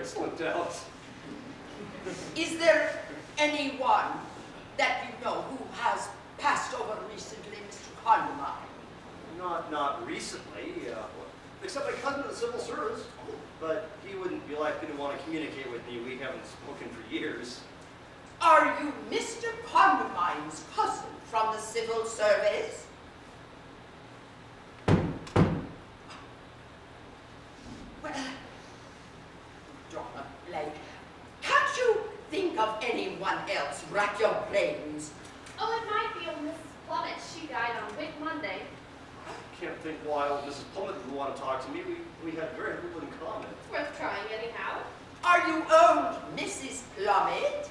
slipped out. Is there anyone that you know who has passed over recently, Mr. Coleman? Not recently, except my cousin in the civil service. But he wouldn't be likely to want to communicate with me. We haven't spoken for years. Are you Mr. Coleman's cousin from the civil service? Well, Dorfman, Blithe, can't you think of anyone else? Rack your brains. Oh, it might be old Mrs. Plummet. She died on Whit Monday. I can't think why old Mrs. Plummet would want to talk to me. We had very little in common. It's worth trying anyhow. Are you old Mrs. Plummet?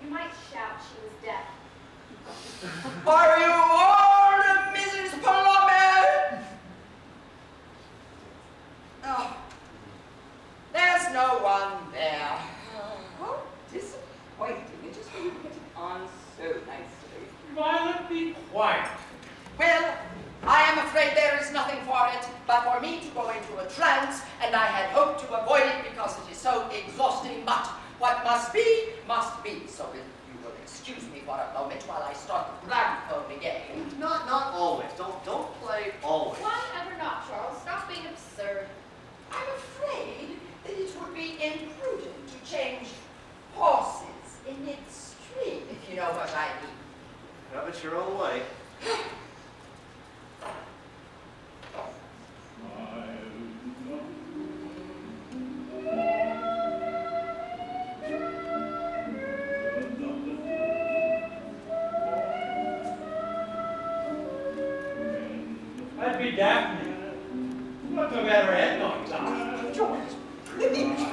You might shout she was deaf. Are you old Mrs. Plummet? Oh, there's no one there. How disappointing. It just wouldn't get it on so nicely. Violet, be quiet. Well, I am afraid there is nothing for it but for me to go into a trance, and I had hoped to avoid it because it is so exhausting, but what must be, must be. So if you will excuse me for a moment while I start the gramophone again. Not always. Don't play always. Why ever not, Charles? Stop being absurd. I'm afraid that it would be imprudent to change horses in midstream, if you know what I mean. Have it your own way. That'd be Daphne. What's the matter, head noise on? George, please.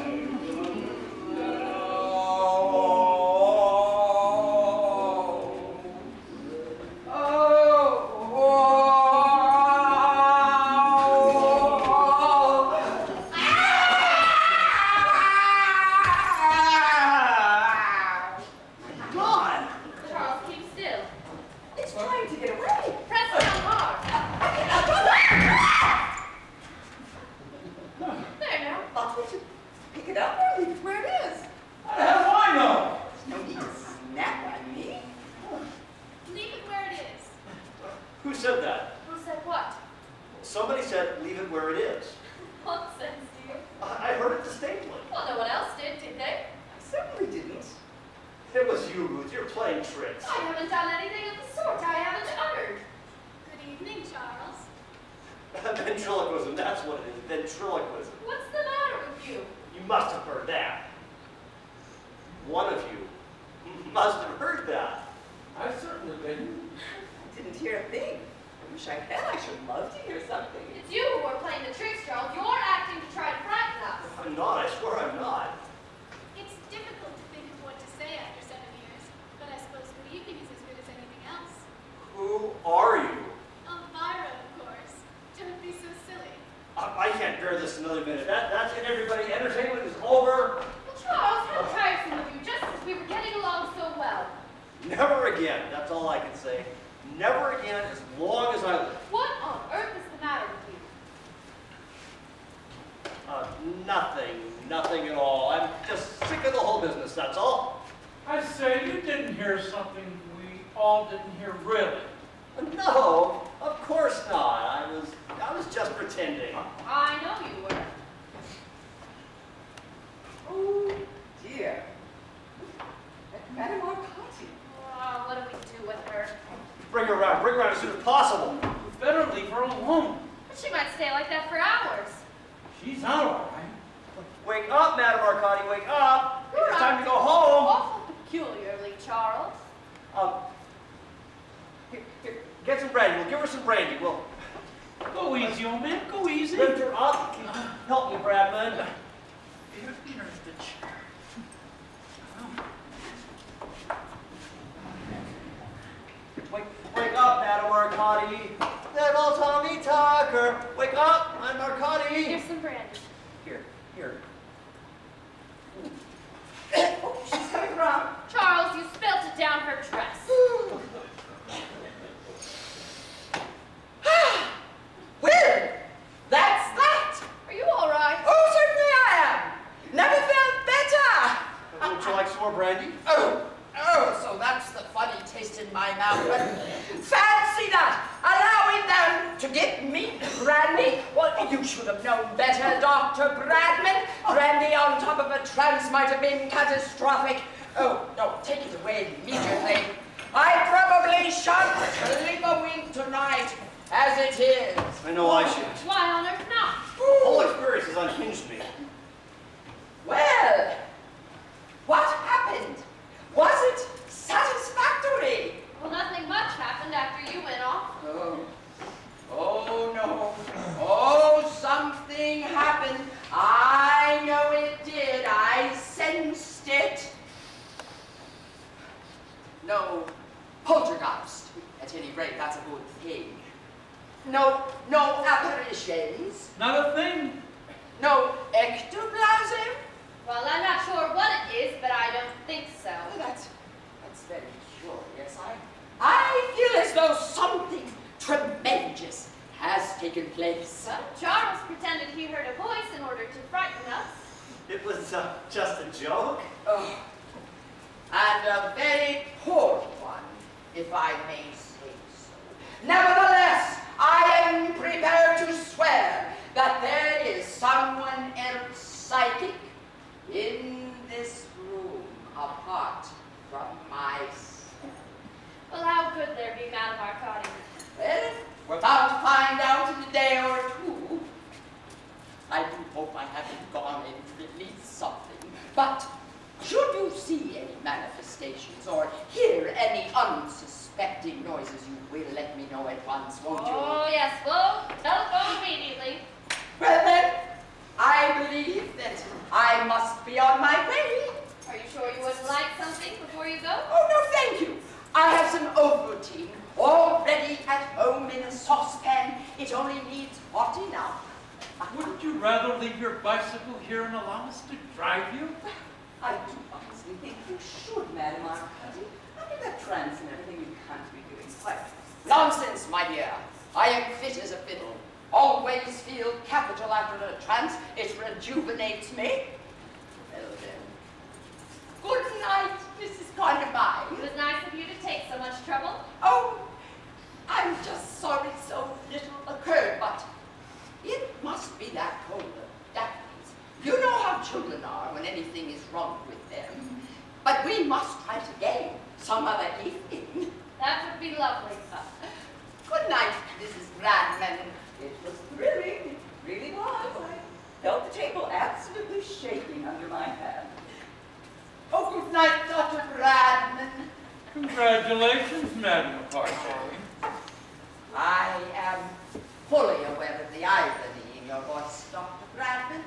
Charles, keep still. It's trying to get away. Press down hard. There now. But we should pick it up or leave it where it is. How do I know? There's no need to snap at me. Leave it where it is. Who said that? Who said what? Somebody said leave it where it is. Nonsense, dear. I heard it distinctly. Well, no one else did they? I certainly didn't. It was you, Ruth. You're playing tricks. I haven't done anything of the sort. I haven't uttered. Good evening, Charles. Ventriloquism, that's what it is. Ventriloquism. What's the matter with you? You must have heard that. One of you must have heard that. I certainly didn't. I didn't hear a thing. I wish I had. I should love to hear something. It's you who are playing the tricks, Charles. You're acting to try to frighten us. I'm not. I swear I'm not. It's difficult to think of what to say after 7 years, but I suppose good evening is as good as anything else. Who are you? Elvira, of course. Don't be so silly. I can't bear this another minute. That's it, everybody. Entertainment is over. Well, Charles, how tiresome of you, just as we were getting along so well. Never again. That's all I can say. Never again as long as I live. What on earth is the matter with you? Nothing at all. I'm just sick of the whole business, that's all. I say, you didn't hear something we all didn't hear, really. No, of course not. I was just pretending. I know you were. Oh, dear. Madame Arcati. Oh, what do we do with her? Bring her around as soon as possible. You better leave her alone. But she might stay like that for hours. She's out all right. Wake up, Madame Arcati, wake up. You're It's time to go acting home. Awful peculiarly, Charles. Here, get some brandy. We'll give her some brandy. We'll Go easy, old man. Go easy. lift her up. Help me, Bradman. Here's the chair. Wake up, Madame Arcati. Little Tommy Tucker. Wake up, I'm Arcati. Here's some brandy. Here. Oh, she's coming around. Charles, you spilt it down her dress. Well, that's that. Are you all right? Oh, certainly Dr. Bradman. Brandy on top of a trance might have been catastrophic. Oh, no, take it away immediately. I probably shan't sleep a wink tonight, as it is. I know I should. Why on earth not? The whole experience has unhinged me. Well, what happened? Was it satisfactory? Well, nothing much happened after you went off. Oh no. Oh, something happened. I know it did. I sensed it. No poltergeist. At any rate, that's a good thing. No apparitions. Not a thing. No ectoplasm. Well, I'm not sure what it is, but I don't think so. Oh, that's very curious. I feel as though something tremendous has taken place. Well, Charles pretended he heard a voice in order to frighten us. It was just a joke. Oh, and a very poor one, if I may say so. Nevertheless, I am prepared to swear that there is someone else psychic in this room apart from myself. Well, how could there be, Madame Arcadi? Well, we're bound to find out in a day or two. I do hope I haven't gone and released something, but should you see any manifestations or hear any unsuspecting noises, you will let me know at once, won't you? Oh, yes, well, telephone immediately. Well then, I believe that I must be on my way. Are you sure you wouldn't like something before you go? Oh, no, thank you. I have some Ovaltine already at home in a saucepan. It only needs hot enough. Wouldn't you rather leave your bicycle here and allow us to drive you? I do honestly think you should, Madame Arcadi. Under that trance and everything, you can't be doing quite. Nonsense, my dear. I am fit as a fiddle. Always feel capital after a trance. It rejuvenates me. Well then. Good night, Mrs. Conrad. It was nice of you to take so much trouble. Oh, I'm just sorry so little occurred, but it must be that cold of daffodils. You know how children are when anything is wrong with them. But we must try it again some other evening. That would be lovely. Good night, Mrs. Bradman. It was thrilling. It really was. I felt the table absolutely shaking under my hand. Oh, good night, Dr. Bradman. Congratulations, Madame McCarthy. I am fully aware of the irony in your voice, Dr. Bradman.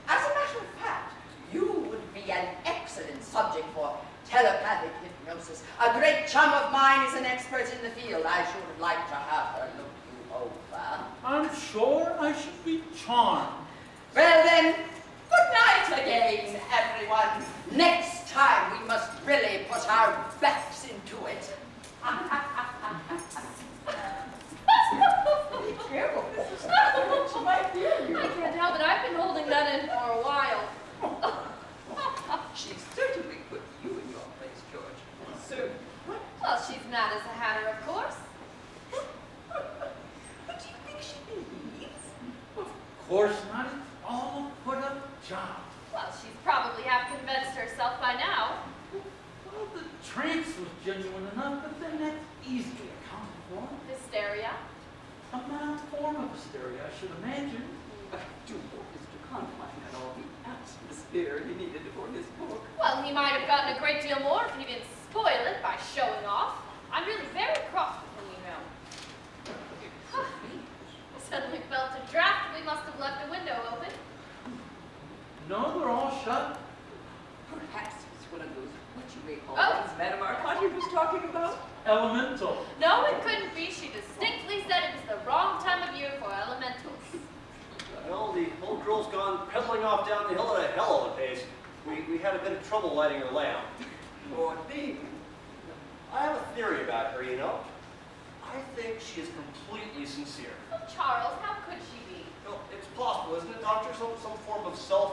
As a matter of fact, you would be an excellent subject for telepathic hypnosis. A great chum of mine is an expert in the field. I should like to have her look you over. I'm sure I should be charmed. Well then, good night again, everyone. Next time we must really put our backs into it. Be careful, Mrs. Arcadi. She might hear you. I can't help it. I've been holding that in for a while. She certainly put you in your place, George. Soon. Well, she's mad as a hatter, of course. What do you think she believes? Of course not. It's all a put-up job. Well, she's probably half convinced herself by now. Well, the trance was genuine enough, but then that's easily accounted for. Hysteria. A mild form of hysteria, I should imagine. I do hope Mr. Conklin had all the atmosphere he needed for his book. Well, he might have gotten a great deal more if he didn't spoil it by showing off. I'm really very cross with him, you know. Suddenly felt a draft. We must have left the window open. No, they're all shut. Perhaps it's one of those what you may call Oh. things Madame Arcadi was talking about. Elemental. No, it couldn't be. She distinctly said it was the wrong time of year for elementals. Well, the old girl's gone pedaling off down the hill at a hell of a pace. We had a bit of trouble lighting her lamp. Poor thing. I have a theory about her, you know. I think she is completely sincere. Oh, Charles, how could she be? Well, it's possible, isn't it, Doctor? Some form of self